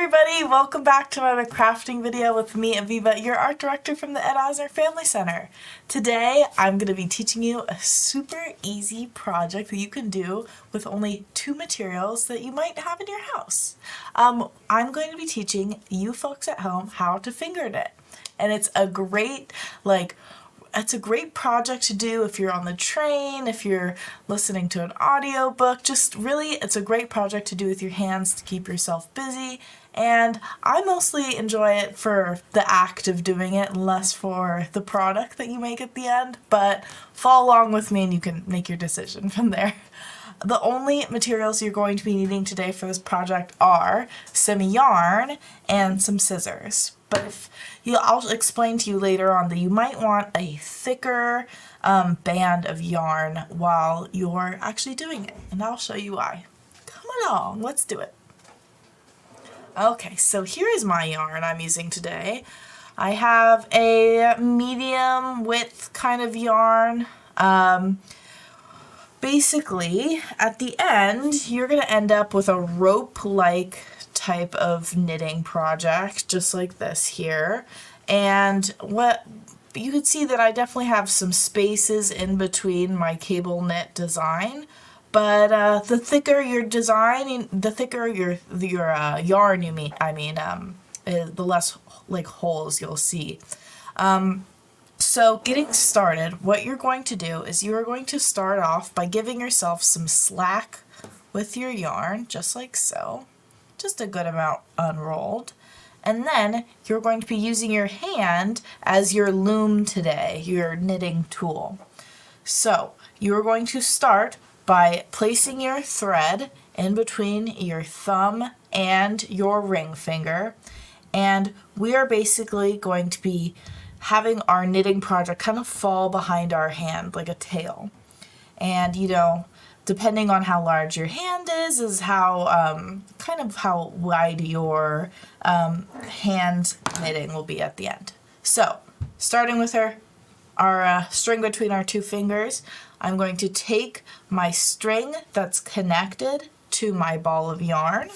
everybody, welcome back to another crafting video with me, Avivah, your art director from the Ed Asner Family Center. Today, I'm going to be teaching you a super easy project that you can do with only 2 materials that you might have in your house. I'm going to be teaching you folks at home how to finger knit. And it's a great, project to do if you're on the train, if you're listening to an audiobook. Just really, it's a great project to do with your hands to keep yourself busy. And I mostly enjoy it for the act of doing it and less for the product that you make at the end. But follow along with me and you can make your decision from there. The only materials you're going to be needing today for this project are some yarn and some scissors. But I'll explain to you later on that you might want a thicker band of yarn while you're actually doing it. And I'll show you why. Come along, let's do it. Okay, so here is my yarn I'm using today. I have a medium width kind of yarn. Basically, at the end, you're going to end up with a rope-like type of knitting project, just like this here. And what you can see that I definitely have some spaces in between my cable knit design. But the thicker your design, the thicker your yarn the less like holes you'll see. So getting started, what you're going to do is you are going to start off by giving yourself some slack with your yarn, just like so. Just a good amount unrolled. And then you're going to be using your hand as your loom today, your knitting tool. So you're going to start by placing your thread in between your thumb and your ring finger. And we are basically going to be having our knitting project kind of fall behind our hand like a tail. And depending on how large your hand is how kind of how wide your hand knitting will be at the end. So starting with our string between our 2 fingers, I'm going to take my string that's connected to my ball of yarn,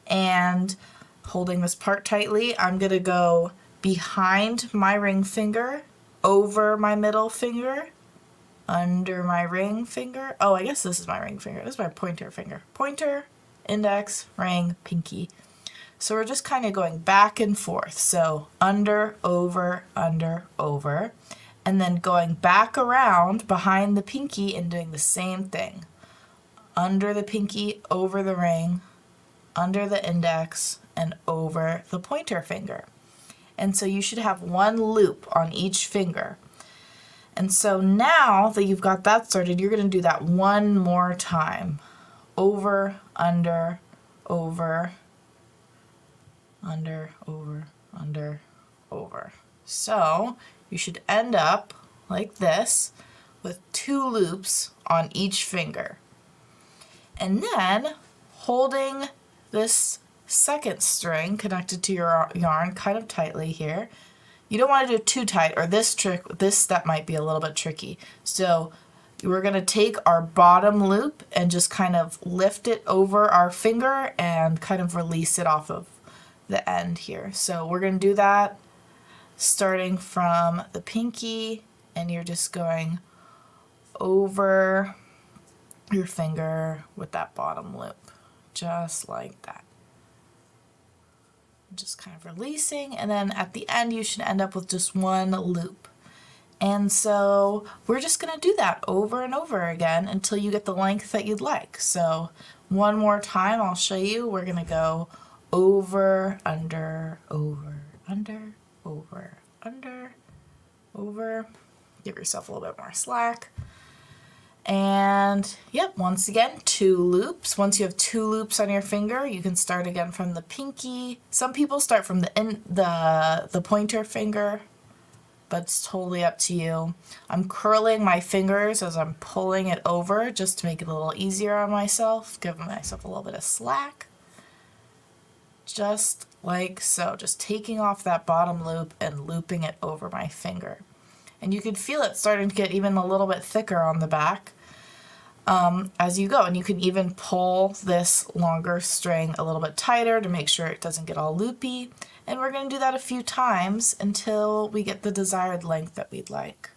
and holding this part tightly, I'm going to go behind my ring finger, over my middle finger, under my ring finger. Oh, I guess this is my ring finger. This is my pointer finger. Pointer, index, ring, pinky. So we're just kind of going back and forth. So under, over, and then going back around behind the pinky and doing the same thing. Under the pinky, over the ring, under the index, and over the pointer finger. And so you should have 1 loop on each finger. And so now that you've got that started, you're going to do that 1 more time. Over, under, over, under, over, under, over. So you should end up like this with 2 loops on each finger. And then holding this second string connected to your yarn kind of tightly here. You don't want to do it too tight, or this step might be a little bit tricky. So we're going to take our bottom loop and just kind of lift it over our finger and kind of release it off of the end here. So we're going to do that starting from the pinky, and you're just going over your finger with that bottom loop, just like that. Just kind of releasing, and then at the end you should end up with just 1 loop. And so we're just going to do that over and over again until you get the length that you'd like. So 1 more time, I'll show you. We're going to go over, under, over, under, over, under, over. Give yourself a little bit more slack. And yep, once again, 2 loops. Once you have 2 loops on your finger, you can start again from the pinky. Some people start from the pointer finger, but it's totally up to you. I'm curling my fingers as I'm pulling it over just to make it a little easier on myself, giving myself a little bit of slack. Just like so, just taking off that bottom loop and looping it over my finger. And you can feel it starting to get even a little bit thicker on the back. as you go. And you can even pull this longer string a little bit tighter to make sure it doesn't get all loopy. And we're going to do that a few times until we get the desired length that we'd like.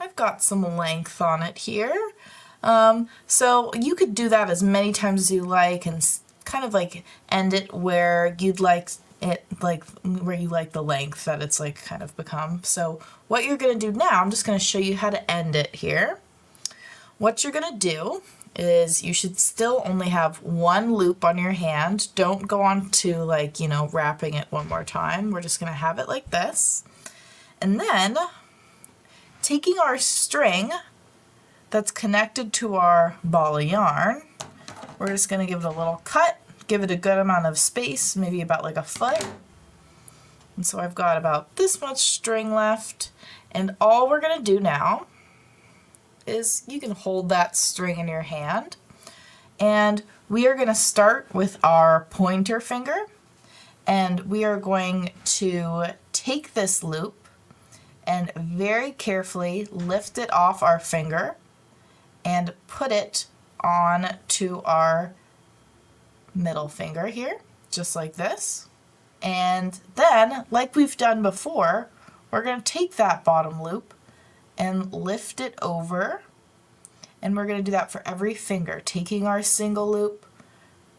I've got some length on it here. So you could do that as many times as you like and kind of like end it where you'd like it, like where you like the length that it's like kind of become. So what you're going to do now, I'm just going to show you how to end it here. What you're going to do is you should still only have one loop on your hand. Don't go on to like, you know, wrapping it one more time. We're just going to have it like this. And then taking our string that's connected to our ball of yarn, we're just going to give it a little cut, give it a good amount of space, maybe about like a foot. And so I've got about this much string left, and all we're going to do now is you can hold that string in your hand, and we are going to start with our pointer finger, and we are going to take this loop and very carefully lift it off our finger and put it on to our middle finger here, just like this. And then, like we've done before, we're going to take that bottom loop and lift it over, and we're going to do that for every finger, taking our single loop,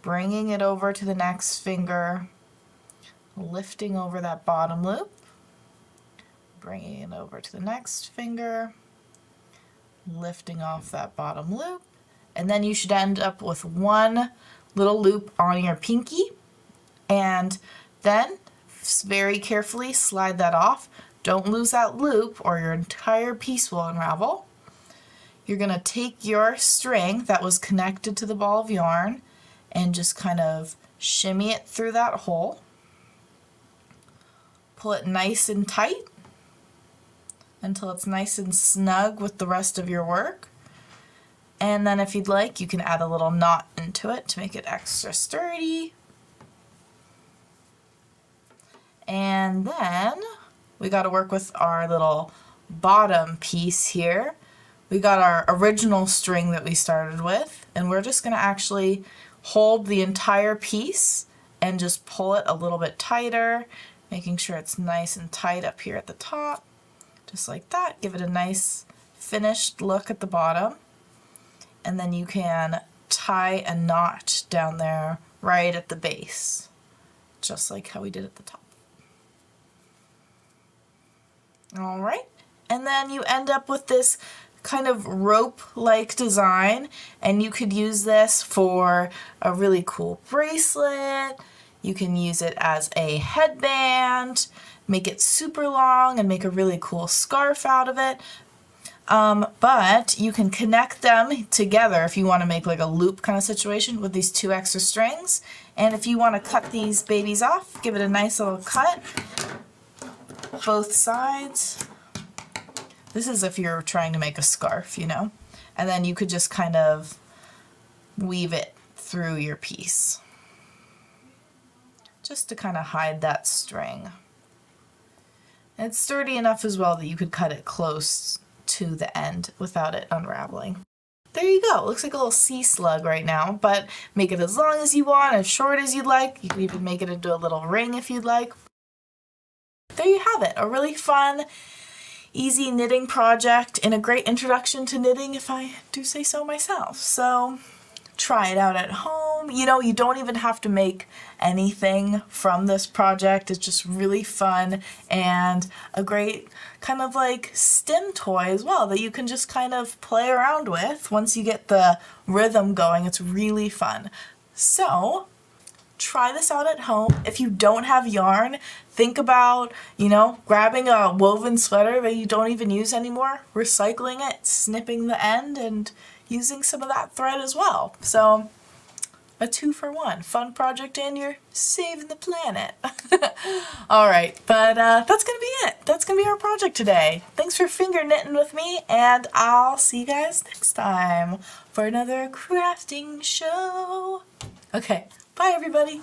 bringing it over to the next finger, lifting over that bottom loop, bringing it over to the next finger, lifting off that bottom loop, and then you should end up with one little loop on your pinky, and then very carefully slide that off. Don't lose that loop or your entire piece will unravel. You're going to take your string that was connected to the ball of yarn and just kind of shimmy it through that hole. Pull it nice and tight until it's nice and snug with the rest of your work. And then if you'd like, you can add a little knot into it to make it extra sturdy. And then we got to work with our little bottom piece here. We got our original string that we started with, and we're just going to actually hold the entire piece and just pull it a little bit tighter, making sure it's nice and tight up here at the top. Just like that. Give it a nice finished look at the bottom. And then you can tie a knot down there right at the base, just like how we did at the top. All right. And then you end up with this kind of rope-like design, and you could use this for a really cool bracelet. You can use it as a headband, make it super long and make a really cool scarf out of it. But you can connect them together if you want to make like a loop kind of situation with these two extra strings. And if you want to cut these babies off, give it a nice little cut, both sides. This is if you're trying to make a scarf, you know, and then you could just kind of weave it through your piece, just to kind of hide that string. And it's sturdy enough as well that you could cut it close to the end without it unraveling. There you go. It looks like a little sea slug right now, but make it as long as you want, as short as you'd like. You can even make it into a little ring if you'd like. There you have it. A really fun, easy knitting project and a great introduction to knitting, if I do say so myself. So try it out at home. You know, you don't even have to make anything from this project. It's just really fun and a great kind of like stim toy as well that you can just kind of play around with. Once you get the rhythm going, it's really fun. So try this out at home. If you don't have yarn, think about, you know, grabbing a woven sweater that you don't even use anymore, recycling it, snipping the end, and using some of that thread as well. So A 2-for-1. Fun project and you're saving the planet. Alright, but that's gonna be it. That's gonna be our project today. Thanks for finger knitting with me, and I'll see you guys next time for another crafting show. Okay, bye everybody.